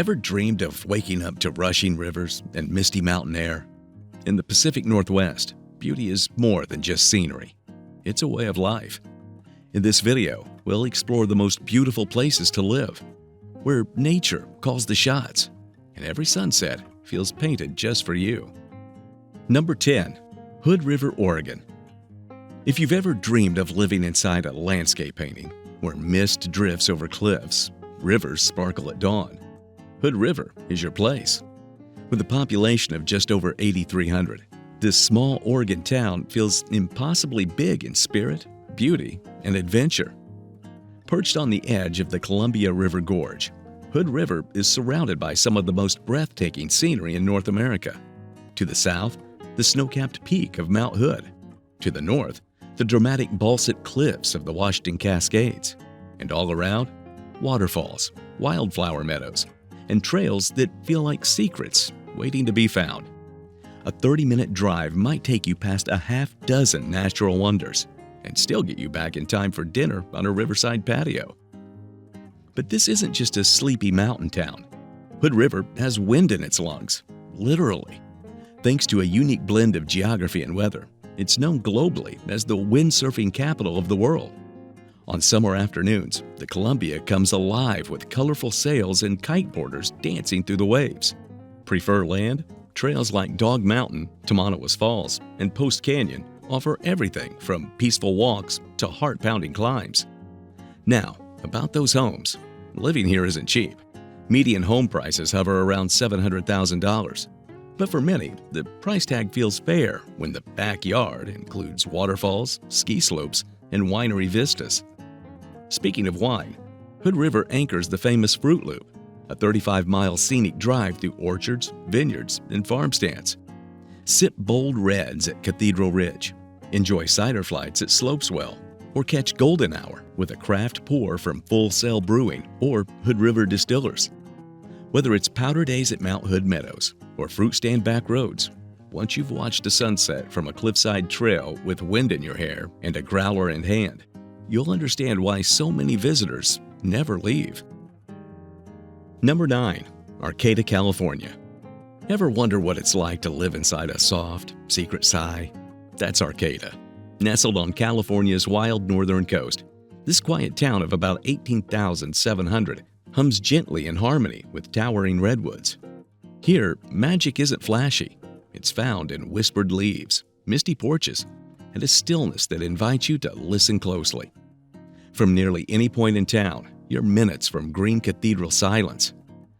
Ever dreamed of waking up to rushing rivers and misty mountain air? In the Pacific Northwest, beauty is more than just scenery. It's a way of life. In this video, we'll explore the most beautiful places to live, where nature calls the shots, and every sunset feels painted just for you. Number 10. Hood River, Oregon. If you've ever dreamed of living inside a landscape painting, where mist drifts over cliffs, rivers sparkle at dawn, Hood River is your place. With a population of just over 8,300, this small Oregon town feels impossibly big in spirit, beauty, and adventure. Perched on the edge of the Columbia River Gorge, Hood River is surrounded by some of the most breathtaking scenery in North America. To the south, the snow-capped peak of Mount Hood. To the north, the dramatic Balsat cliffs of the Washington Cascades. And all around, waterfalls, wildflower meadows, and trails that feel like secrets waiting to be found. A 30-minute drive might take you past a half dozen natural wonders and still get you back in time for dinner on a riverside patio. But this isn't just a sleepy mountain town. Hood River has wind in its lungs, literally. Thanks to a unique blend of geography and weather, it's known globally as the windsurfing capital of the world. On summer afternoons, the Columbia comes alive with colorful sails and kiteboarders dancing through the waves. Prefer land? Trails like Dog Mountain, Tamanawas Falls, and Post Canyon offer everything from peaceful walks to heart-pounding climbs. Now, about those homes. Living here isn't cheap. Median home prices hover around $700,000. But for many, the price tag feels fair when the backyard includes waterfalls, ski slopes, and winery vistas. Speaking of wine, Hood River anchors the famous Fruit Loop, a 35-mile scenic drive through orchards, vineyards, and farm stands. Sip bold reds at Cathedral Ridge, enjoy cider flights at Slopeswell, or catch golden hour with a craft pour from Full Sail Brewing or Hood River Distillers. Whether it's powder days at Mount Hood Meadows or fruit stand back roads, once you've watched a sunset from a cliffside trail with wind in your hair and a growler in hand, you'll understand why so many visitors never leave. Number 9. Arcata, California. Ever wonder what it's like to live inside a soft, secret sigh? That's Arcata. Nestled on California's wild northern coast, this quiet town of about 18,700 hums gently in harmony with towering redwoods. Here, magic isn't flashy. It's found in whispered leaves, misty porches, and a stillness that invites you to listen closely. From nearly any point in town, you're minutes from green cathedral silence.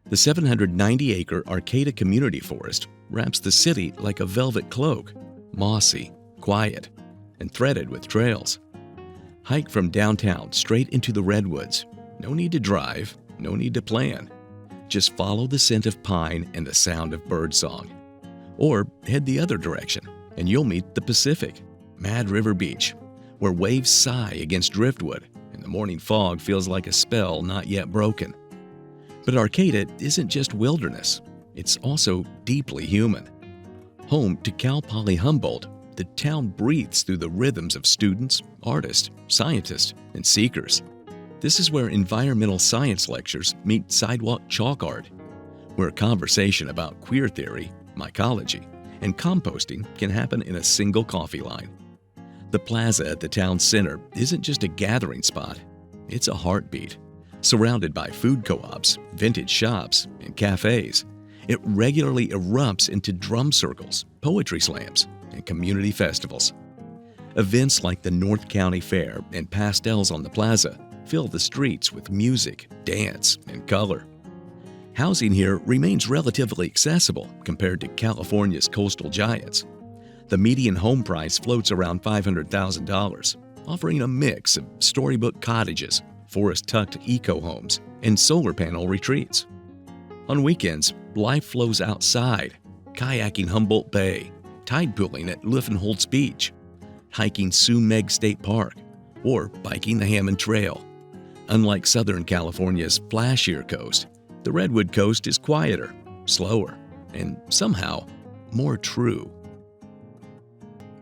The 790-acre Arcata Community Forest wraps the city like a velvet cloak, mossy, quiet, and threaded with trails. Hike from downtown straight into the redwoods. No need to drive, no need to plan. Just follow the scent of pine and the sound of birdsong. Or head the other direction, and you'll meet the Pacific, Mad River Beach, where waves sigh against driftwood and the morning fog feels like a spell not yet broken. But Arcata isn't just wilderness, it's also deeply human. Home to Cal Poly Humboldt, the town breathes through the rhythms of students, artists, scientists, and seekers. This is where environmental science lectures meet sidewalk chalk art, where conversation about queer theory, mycology, and composting can happen in a single coffee line. The plaza at the town center isn't just a gathering spot, it's a heartbeat. Surrounded by food co-ops, vintage shops, and cafes, it regularly erupts into drum circles, poetry slams, and community festivals. Events like the North County Fair and pastels on the plaza fill the streets with music, dance, and color. Housing here remains relatively accessible compared to California's coastal giants. The median home price floats around $500,000, offering a mix of storybook cottages, forest-tucked eco-homes, and solar panel retreats. On weekends, life flows outside, kayaking Humboldt Bay, tide pooling at Liffenholtz Beach, hiking Sumeg State Park, or biking the Hammond Trail. Unlike Southern California's flashier coast, the Redwood Coast is quieter, slower, and somehow more true.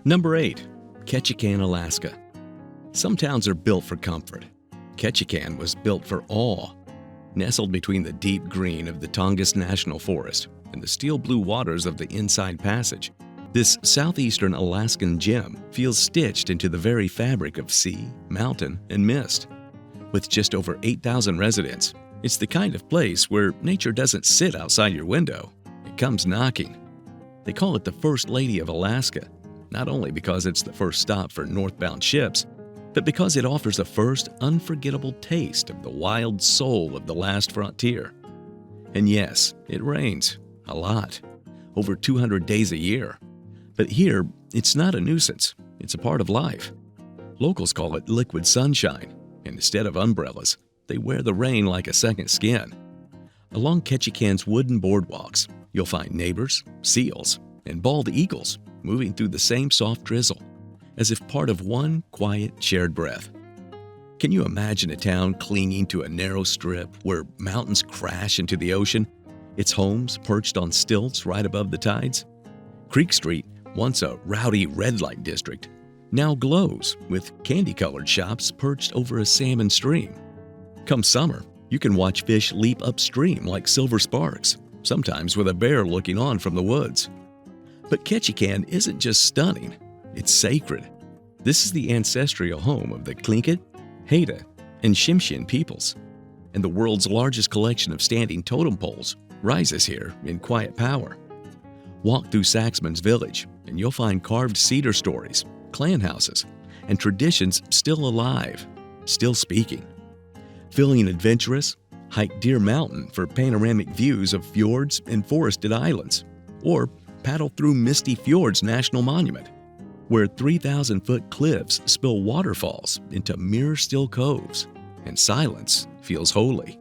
Number 8. Ketchikan, Alaska. Some towns are built for comfort. Ketchikan was built for awe. Nestled between the deep green of the Tongass National Forest and the steel blue waters of the Inside Passage, this southeastern Alaskan gem feels stitched into the very fabric of sea, mountain, and mist. With just over 8,000 residents, it's the kind of place where nature doesn't sit outside your window, it comes knocking. They call it the First Lady of Alaska, not only because it's the first stop for northbound ships, but because it offers a first, unforgettable taste of the wild soul of the last frontier. And yes, it rains. A lot. Over 200 days a year. But here, it's not a nuisance. It's a part of life. Locals call it liquid sunshine, and instead of umbrellas, they wear the rain like a second skin. Along Ketchikan's wooden boardwalks, you'll find neighbors, seals, and bald eagles moving through the same soft drizzle, as if part of one quiet, shared breath. Can you imagine a town clinging to a narrow strip where mountains crash into the ocean, its homes perched on stilts right above the tides? Creek Street, once a rowdy red light district, now glows with candy-colored shops perched over a salmon stream. Come summer, you can watch fish leap upstream like silver sparks, sometimes with a bear looking on from the woods. But Ketchikan isn't just stunning, it's sacred. This is the ancestral home of the Tlingit, Haida, and Tsimshian peoples, and the world's largest collection of standing totem poles rises here in quiet power. Walk through Saxman's village, and you'll find carved cedar stories, clan houses, and traditions still alive, still speaking. Feeling adventurous? Hike Deer Mountain for panoramic views of fjords and forested islands, or paddle through Misty Fjords National Monument, where 3,000-foot cliffs spill waterfalls into mirror-still coves, and silence feels holy.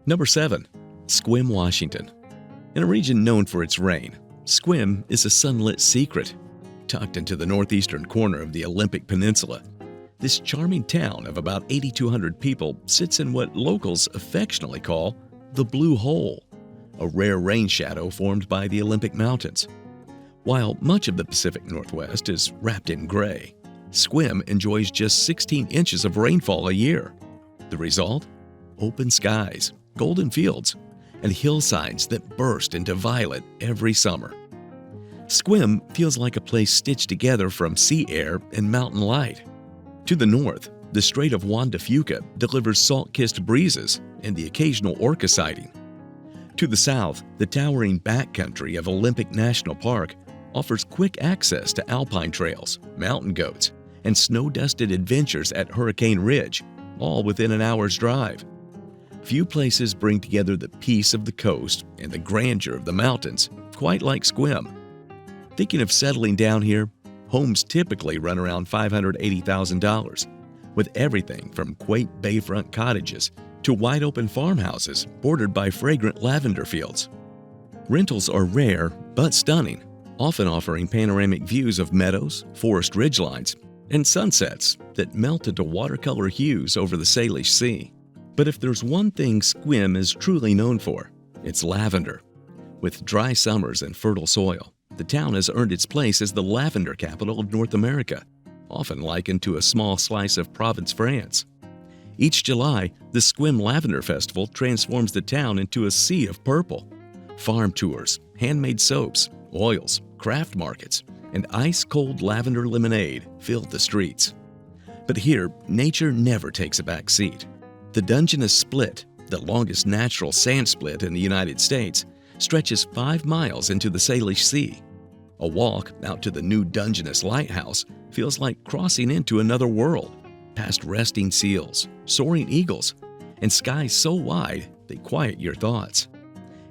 Number 7. Sequim, Washington. In a region known for its rain, Sequim is a sunlit secret. Tucked into the northeastern corner of the Olympic Peninsula, this charming town of about 8,200 people sits in what locals affectionately call the Blue Hole, a rare rain shadow formed by the Olympic Mountains. While much of the Pacific Northwest is wrapped in gray, Sequim enjoys just 16 inches of rainfall a year. The result? Open skies, golden fields, and hillsides that burst into violet every summer. Sequim feels like a place stitched together from sea air and mountain light. To the north, the Strait of Juan de Fuca delivers salt-kissed breezes and the occasional orca sighting. To the south, the towering backcountry of Olympic National Park offers quick access to alpine trails, mountain goats, and snow-dusted adventures at Hurricane Ridge, all within an hour's drive. Few places bring together the peace of the coast and the grandeur of the mountains quite like Sequim. Thinking of settling down here? Homes typically run around $580,000, with everything from quaint bayfront cottages to wide-open farmhouses bordered by fragrant lavender fields. Rentals are rare but stunning, often offering panoramic views of meadows, forest ridgelines, and sunsets that melt into watercolor hues over the Salish Sea. But if there's one thing Sequim is truly known for, it's lavender. With dry summers and fertile soil, the town has earned its place as the lavender capital of North America, often likened to a small slice of Provence, France. Each July, the Sequim Lavender Festival transforms the town into a sea of purple. Farm tours, handmade soaps, oils, craft markets, and ice-cold lavender lemonade fill the streets. But here, nature never takes a back seat. The Dungeness Split, the longest natural sand split in the United States, stretches 5 miles into the Salish Sea. A walk out to the new Dungeness Lighthouse feels like crossing into another world, past resting seals, soaring eagles, and skies so wide they quiet your thoughts.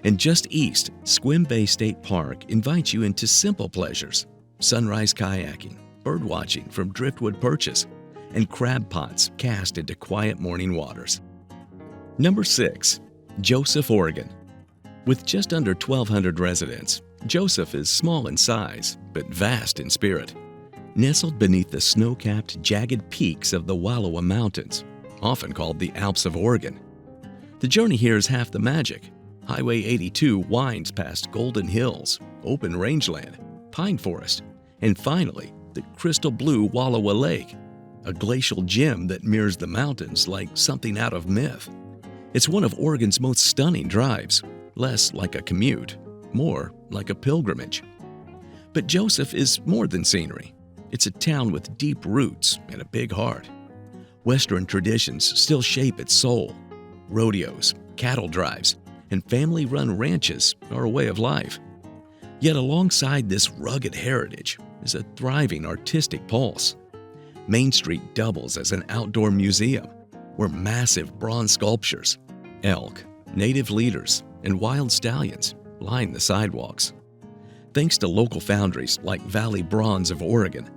And just east, Sequim Bay State Park invites you into simple pleasures: sunrise kayaking, birdwatching from driftwood perches, and crab pots cast into quiet morning waters. Number 6. Joseph, Oregon. With just under 1,200 residents, Joseph is small in size, but vast in spirit. Nestled beneath the snow-capped, jagged peaks of the Wallowa Mountains, often called the Alps of Oregon. The journey here is half the magic. Highway 82 winds past golden hills, open rangeland, pine forest, and finally, the crystal blue Wallowa Lake, a glacial gem that mirrors the mountains like something out of myth. It's one of Oregon's most stunning drives, less like a commute, more like a pilgrimage. But Joseph is more than scenery. It's a town with deep roots and a big heart. Western traditions still shape its soul. Rodeos, cattle drives, and family-run ranches are a way of life. Yet alongside this rugged heritage is a thriving artistic pulse. Main Street doubles as an outdoor museum where massive bronze sculptures, elk, native leaders, and wild stallions line the sidewalks. Thanks to local foundries like Valley Bronze of Oregon,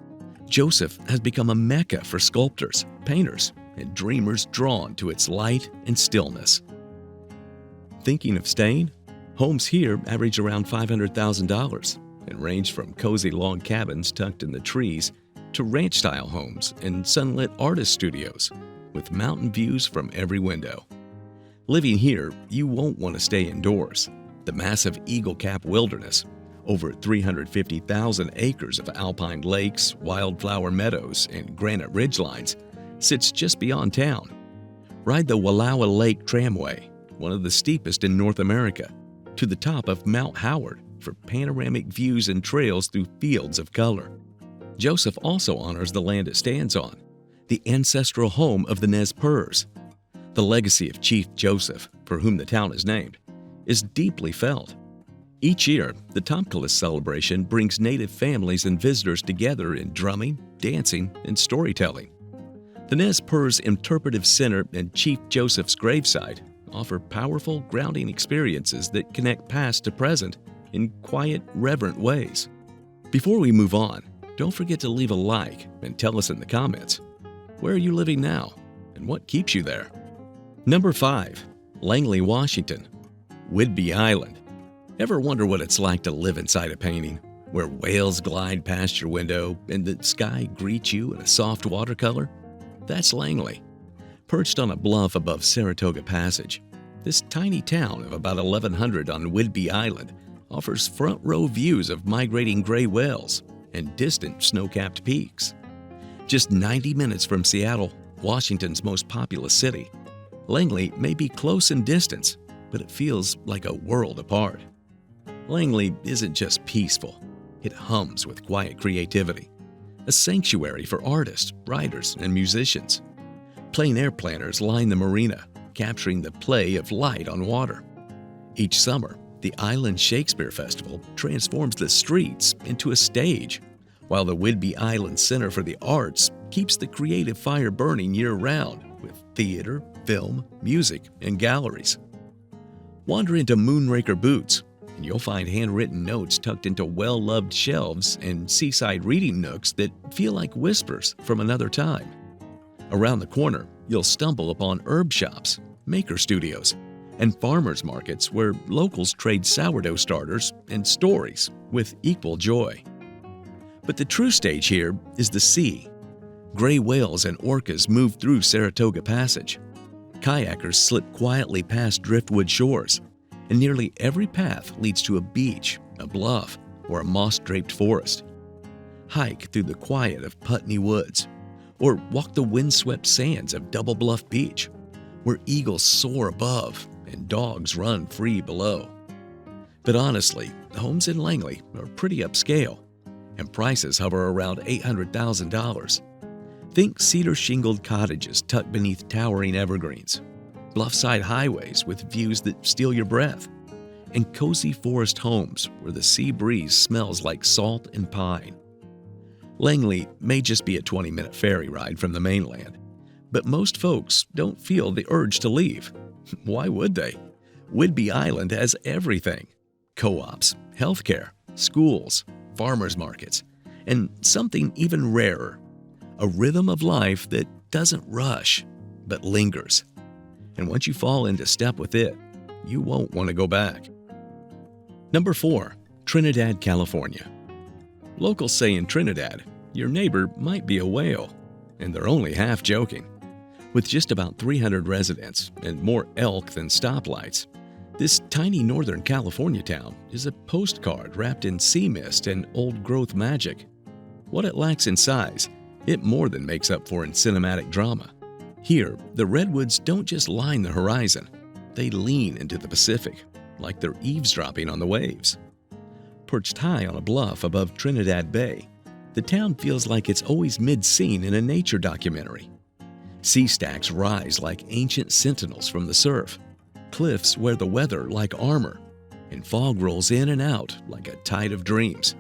Joseph has become a mecca for sculptors, painters, and dreamers drawn to its light and stillness. Thinking of staying? Homes here average around $500,000 and range from cozy log cabins tucked in the trees to ranch-style homes and sunlit artist studios with mountain views from every window. Living here, you won't want to stay indoors. The massive Eagle Cap Wilderness, over 350,000 acres of alpine lakes, wildflower meadows, and granite ridgelines, sits just beyond town. Ride the Wallowa Lake Tramway, one of the steepest in North America, to the top of Mount Howard for panoramic views and trails through fields of color. Joseph also honors the land it stands on, the ancestral home of the Nez Perce. The legacy of Chief Joseph, for whom the town is named, is deeply felt. Each year, the Tomkalis celebration brings native families and visitors together in drumming, dancing, and storytelling. The Nez Perce Interpretive Center and Chief Joseph's gravesite offer powerful, grounding experiences that connect past to present in quiet, reverent ways. Before we move on, don't forget to leave a like and tell us in the comments, where are you living now and what keeps you there? Number 5. Langley, Washington. Whidbey Island. Ever wonder what it's like to live inside a painting, where whales glide past your window and the sky greets you in a soft watercolor? That's Langley. Perched on a bluff above Saratoga Passage, this tiny town of about 1,100 on Whidbey Island offers front-row views of migrating gray whales and distant snow-capped peaks. Just 90 minutes from Seattle, Washington's most populous city, Langley may be close in distance, but it feels like a world apart. Langley isn't just peaceful, it hums with quiet creativity, a sanctuary for artists, writers, and musicians. Plein air planners line the marina, capturing the play of light on water. Each summer, the Island Shakespeare Festival transforms the streets into a stage, while the Whidbey Island Center for the Arts keeps the creative fire burning year-round with theater, film, music, and galleries. Wander into Moonraker Boots, and you'll find handwritten notes tucked into well-loved shelves and seaside reading nooks that feel like whispers from another time. Around the corner, you'll stumble upon herb shops, maker studios, and farmers markets where locals trade sourdough starters and stories with equal joy. But the true stage here is the sea. Gray whales and orcas move through Saratoga Passage. Kayakers slip quietly past driftwood shores, and nearly every path leads to a beach, a bluff, or a moss-draped forest. Hike through the quiet of Putney Woods, or walk the windswept sands of Double Bluff Beach, where eagles soar above and dogs run free below. But honestly, homes in Langley are pretty upscale, and prices hover around $800,000. Think cedar-shingled cottages tucked beneath towering evergreens, bluffside highways with views that steal your breath, and cozy forest homes where the sea breeze smells like salt and pine. Langley may just be a 20-minute ferry ride from the mainland, but most folks don't feel the urge to leave. Why would they? Whidbey Island has everything: co-ops, healthcare, schools, farmers markets, and something even rarer, a rhythm of life that doesn't rush, but lingers. And once you fall into step with it, you won't want to go back. Number 4. Trinidad, California. Locals say in Trinidad, your neighbor might be a whale, and they're only half joking. With just about 300 residents and more elk than stoplights, this tiny Northern California town is a postcard wrapped in sea mist and old-growth magic. What it lacks in size, it more than makes up for in cinematic drama. Here, the redwoods don't just line the horizon, they lean into the Pacific, like they're eavesdropping on the waves. Perched high on a bluff above Trinidad Bay, the town feels like it's always mid-scene in a nature documentary. Sea stacks rise like ancient sentinels from the surf. Cliffs wear the weather like armor, and fog rolls in and out like a tide of dreams.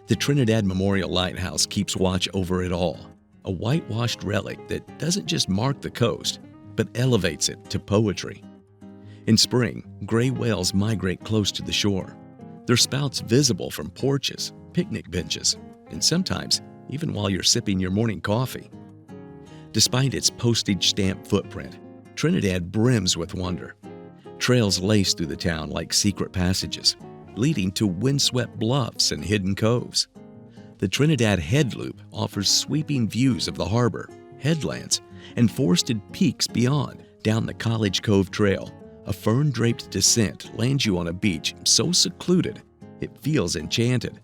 The Trinidad Memorial Lighthouse keeps watch over it all, a whitewashed relic that doesn't just mark the coast, but elevates it to poetry. In spring, gray whales migrate close to the shore, their spouts visible from porches, picnic benches, and sometimes even while you're sipping your morning coffee. Despite its postage stamp footprint, Trinidad brims with wonder. Trails lace through the town like secret passages, leading to windswept bluffs and hidden coves. The Trinidad Head Loop offers sweeping views of the harbor, headlands, and forested peaks beyond. Down the College Cove Trail, a fern-draped descent lands you on a beach so secluded it feels enchanted.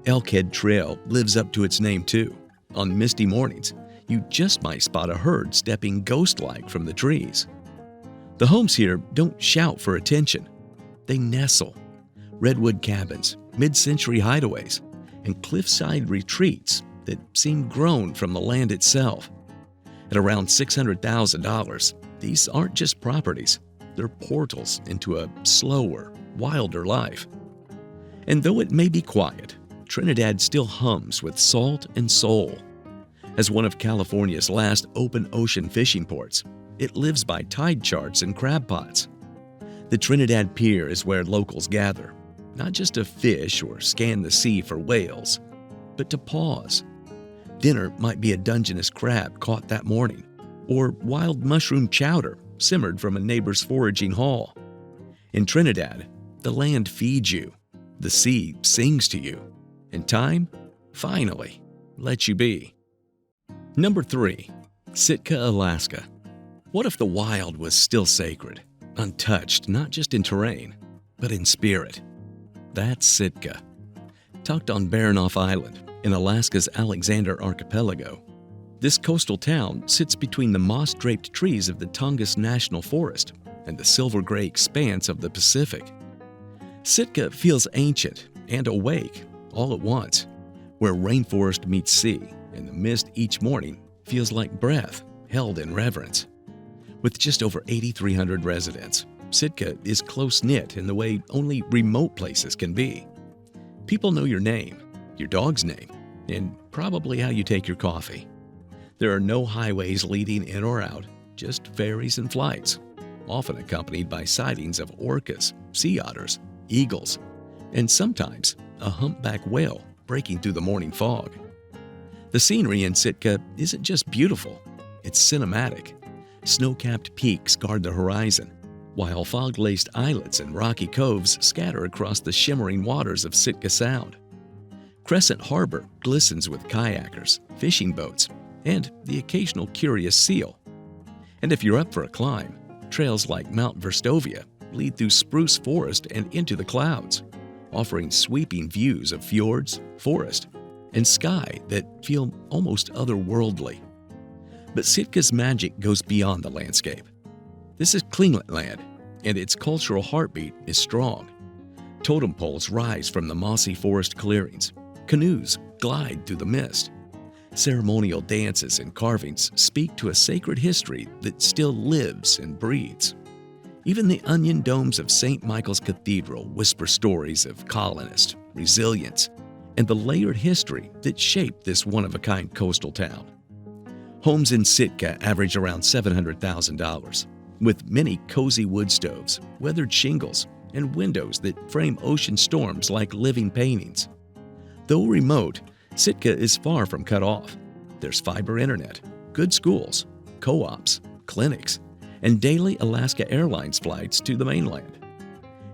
Elkhead Trail lives up to its name too. On misty mornings, you just might spot a herd stepping ghost-like from the trees. The homes here don't shout for attention. They nestle. Redwood cabins, mid-century hideaways, and cliffside retreats that seem grown from the land itself. At around $600,000, these aren't just properties. They're portals into a slower, wilder life. And though it may be quiet, Trinidad still hums with salt and soul. As one of California's last open ocean fishing ports, it lives by tide charts and crab pots. The Trinidad Pier is where locals gather, not just to fish or scan the sea for whales, but to pause. Dinner might be a Dungeness crab caught that morning, or wild mushroom chowder simmered from a neighbor's foraging haul. In Trinidad, the land feeds you, the sea sings to you, and time, finally, lets you be. Number 3. Sitka, Alaska. What if the wild was still sacred, untouched not just in terrain, but in spirit? That's Sitka. Tucked on Baranof Island, in Alaska's Alexander Archipelago, this coastal town sits between the moss-draped trees of the Tongass National Forest and the silver-gray expanse of the Pacific. Sitka feels ancient and awake all at once, where rainforest meets sea, and the mist each morning feels like breath held in reverence. With just over 8,300 residents, Sitka is close-knit in the way only remote places can be. People know your name, your dog's name, and probably how you take your coffee. There are no highways leading in or out, just ferries and flights, often accompanied by sightings of orcas, sea otters, eagles, and sometimes a humpback whale breaking through the morning fog. The scenery in Sitka isn't just beautiful, it's cinematic. Snow-capped peaks guard the horizon, while fog-laced islets and rocky coves scatter across the shimmering waters of Sitka Sound. Crescent Harbor glistens with kayakers, fishing boats, and the occasional curious seal. And if you're up for a climb, trails like Mount Verstovia lead through spruce forest and into the clouds, offering sweeping views of fjords, forest, and sky that feel almost otherworldly. But Sitka's magic goes beyond the landscape. This is Tlingit land, and its cultural heartbeat is strong. Totem poles rise from the mossy forest clearings. Canoes glide through the mist. Ceremonial dances and carvings speak to a sacred history that still lives and breathes. Even the onion domes of St. Michael's Cathedral whisper stories of colonists, resilience, and the layered history that shaped this one-of-a-kind coastal town. Homes in Sitka average around $700,000, with many cozy wood stoves, weathered shingles, and windows that frame ocean storms like living paintings. Though remote, Sitka is far from cut off. There's fiber internet, good schools, co-ops, clinics, and daily Alaska Airlines flights to the mainland.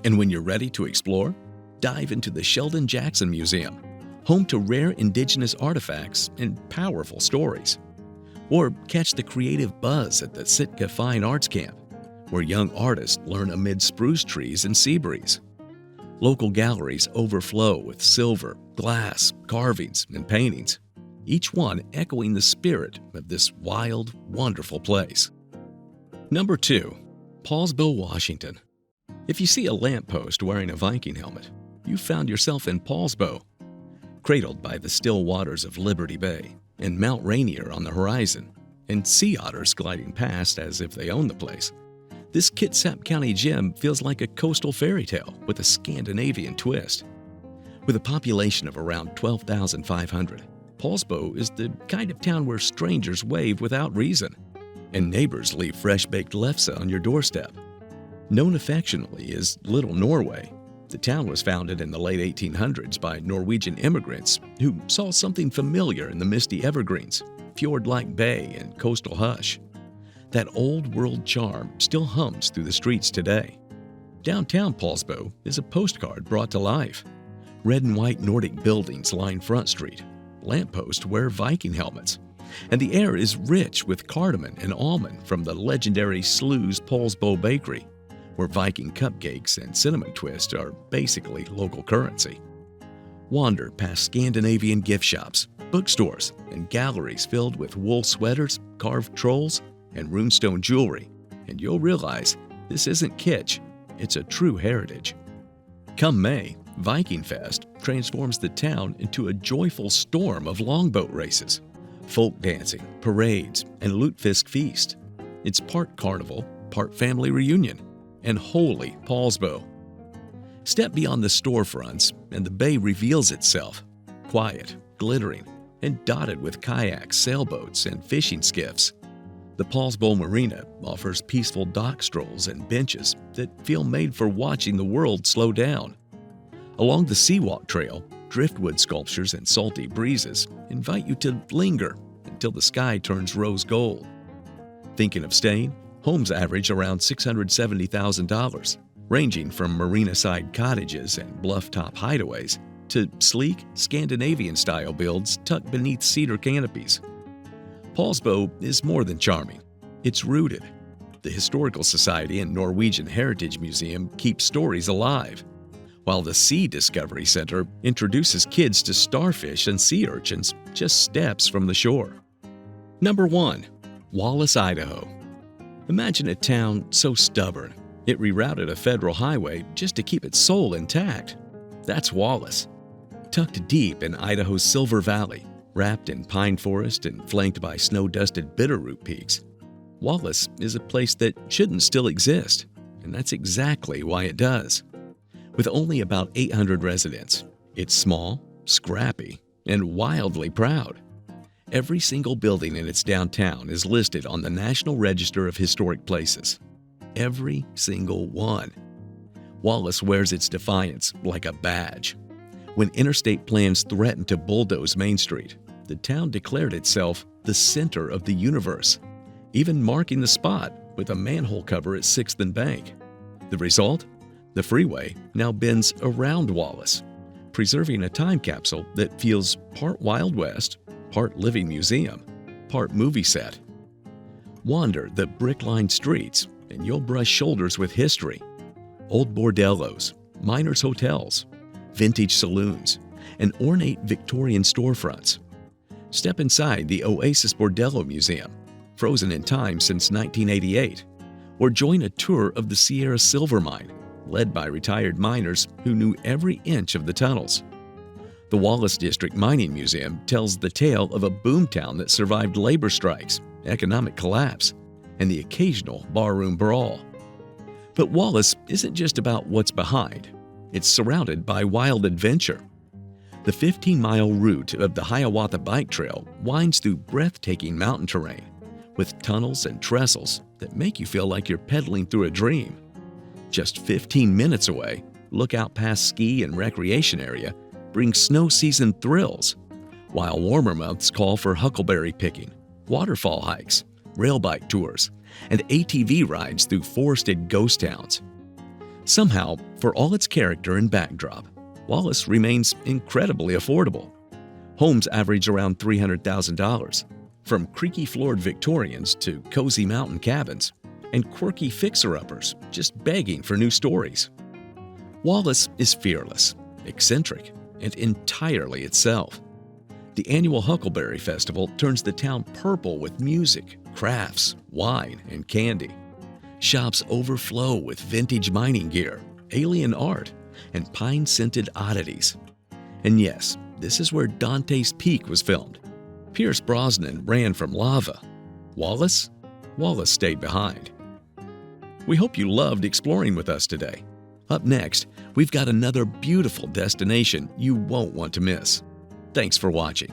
And when you're ready to explore, dive into the Sheldon Jackson Museum, home to rare indigenous artifacts and powerful stories. Or catch the creative buzz at the Sitka Fine Arts Camp, where young artists learn amid spruce trees and sea breeze. Local galleries overflow with silver, glass, carvings, and paintings, each one echoing the spirit of this wild, wonderful place. Number 2. Poulsbo, Washington. If you see a lamppost wearing a Viking helmet, you've found yourself in Poulsbo. Cradled by the still waters of Liberty Bay and Mount Rainier on the horizon, and sea otters gliding past as if they own the place, this Kitsap County gem feels like a coastal fairy tale with a Scandinavian twist. With a population of around 12,500, Poulsbo is the kind of town where strangers wave without reason, and neighbors leave fresh-baked lefse on your doorstep. Known affectionately as Little Norway, the town was founded in the late 1800s by Norwegian immigrants who saw something familiar in the misty evergreens, fjord-like bay, and coastal hush. That old-world charm still hums through the streets today. Downtown Poulsbo is a postcard brought to life. Red and white Nordic buildings line Front Street. Lampposts wear Viking helmets. And the air is rich with cardamom and almond from the legendary Slew's Poulsbo Bakery, where Viking cupcakes and cinnamon twists are basically local currency. Wander past Scandinavian gift shops, bookstores, and galleries filled with wool sweaters, carved trolls, and runestone jewelry, and you'll realize this isn't kitsch, it's a true heritage. Come May, Viking Fest transforms the town into a joyful storm of longboat races, folk dancing, parades, and lutefisk feast. It's part carnival, part family reunion, and holy Poulsbo. Step beyond the storefronts, and the bay reveals itself, quiet, glittering, and dotted with kayaks, sailboats, and fishing skiffs. The Poulsbo Marina offers peaceful dock strolls and benches that feel made for watching the world slow down. Along the Seawalk Trail, driftwood sculptures and salty breezes invite you to linger until the sky turns rose gold. Thinking of staying? Homes average around $670,000, ranging from marina-side cottages and bluff-top hideaways to sleek, Scandinavian-style builds tucked beneath cedar canopies. Poulsbo is more than charming. It's rooted. The Historical Society and Norwegian Heritage Museum keep stories alive, while the GooDiscovery Center introduces kids to starfish and sea urchins just steps from the shore. Number 1. Wallace, Idaho. Imagine a town so stubborn, it rerouted a federal highway just to keep its soul intact. That's Wallace. Tucked deep in Idaho's Silver Valley, wrapped in pine forest and flanked by snow-dusted Bitterroot peaks, Wallace is a place that shouldn't still exist, and that's exactly why it does. With only about 800 residents, it's small, scrappy, and wildly proud. Every single building in its downtown is listed on the National Register of Historic Places. Every single one. Wallace wears its defiance like a badge. When interstate plans threatened to bulldoze Main Street, the town declared itself the center of the universe, even marking the spot with a manhole cover at 6th and Bank. The result? The freeway now bends around Wallace, preserving a time capsule that feels part Wild West, part living museum, part movie set. Wander the brick-lined streets and you'll brush shoulders with history. Old bordellos, miners' hotels, vintage saloons, and ornate Victorian storefronts. Step inside the Oasis Bordello Museum, frozen in time since 1988, or join a tour of the Sierra Silver Mine, led by retired miners who knew every inch of the tunnels. The Wallace District Mining Museum tells the tale of a boomtown that survived labor strikes, economic collapse, and the occasional barroom brawl. But Wallace isn't just about what's behind. It's surrounded by wild adventure. The 15-mile route of the Hiawatha Bike Trail winds through breathtaking mountain terrain, with tunnels and trestles that make you feel like you're pedaling through a dream. Just 15 minutes away, Lookout Pass Ski and Recreation Area brings snow season thrills, while warmer months call for huckleberry picking, waterfall hikes, rail bike tours, and ATV rides through forested ghost towns. Somehow, for all its character and backdrop, Wallace remains incredibly affordable. Homes average around $300,000, from creaky-floored Victorians to cozy mountain cabins, and quirky fixer-uppers just begging for new stories. Wallace is fearless, eccentric, and entirely itself. The annual Huckleberry Festival turns the town purple with music, crafts, wine, and candy. Shops overflow with vintage mining gear, alien art, and pine-scented oddities. And yes, this is where Dante's Peak was filmed. Pierce Brosnan ran from lava. Wallace stayed behind. We hope you loved exploring with us today. Up next, we've got another beautiful destination you won't want to miss. Thanks for watching.